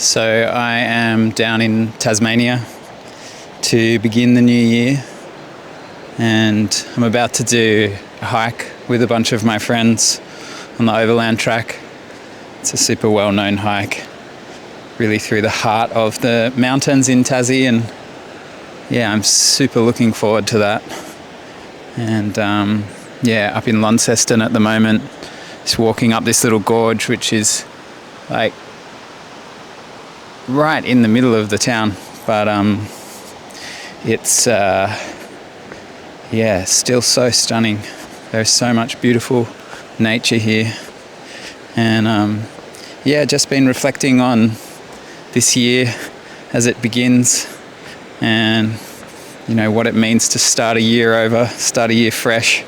So I am down in Tasmania to begin the new year, and I'm about to do a hike with a bunch of my friends on the overland track. It's a super well-known hike, really through the heart of the mountains in Tassie, and yeah, I'm super looking forward to that. And up in Launceston at the moment, just walking up this little gorge, which is like right in the middle of the town, but it's still so stunning. There's so much beautiful nature here, and just been reflecting on this year as it begins, and what it means to start a year fresh,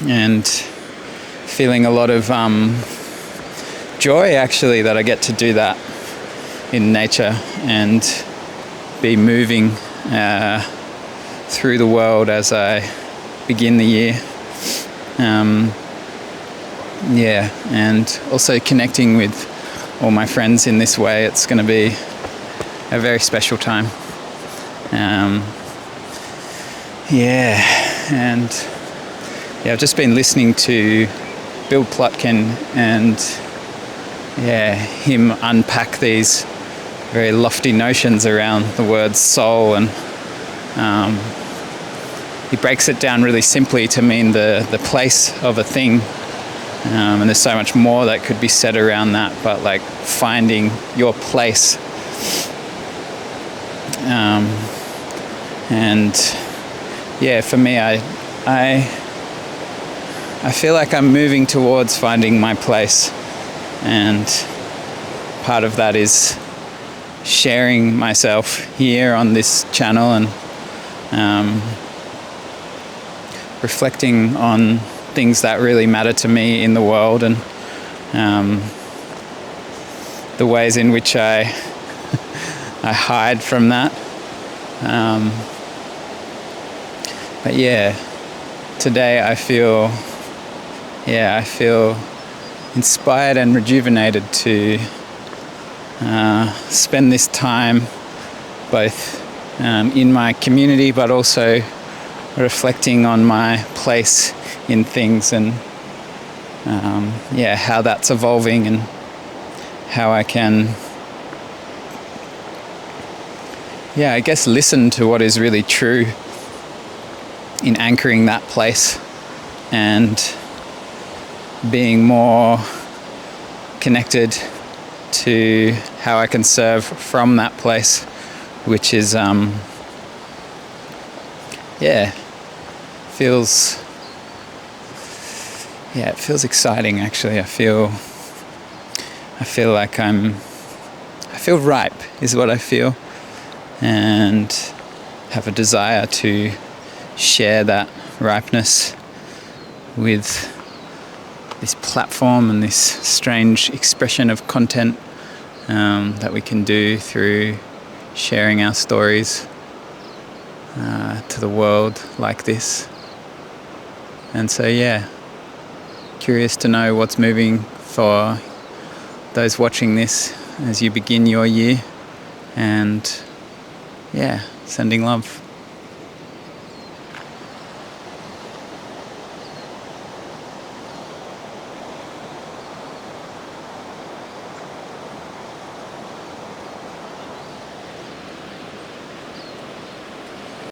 and feeling a lot of joy actually that I get to do that in nature and be moving through the world as I begin the year. And also connecting with all my friends in this way. It's going to be a very special time. I've just been listening to Bill Plotkin and him unpack these very lofty notions around the word soul, and he breaks it down really simply to mean the place of a thing, and there's so much more that could be said around that, but like finding your place. For me, I feel like I'm moving towards finding my place, and part of that is sharing myself here on this channel and reflecting on things that really matter to me in the world, and the ways in which I hide from that. Today I feel inspired and rejuvenated to spend this time both in my community, but also reflecting on my place in things, and how that's evolving, and how I can listen to what is really true in anchoring that place and being more connected to how I can serve from that place, which is it feels exciting actually. I feel like I feel ripe is what I feel, and have a desire to share that ripeness with this platform and this strange expression of content that we can do through sharing our stories to the world like this. And so curious to know what's moving for those watching this as you begin your year, and sending love.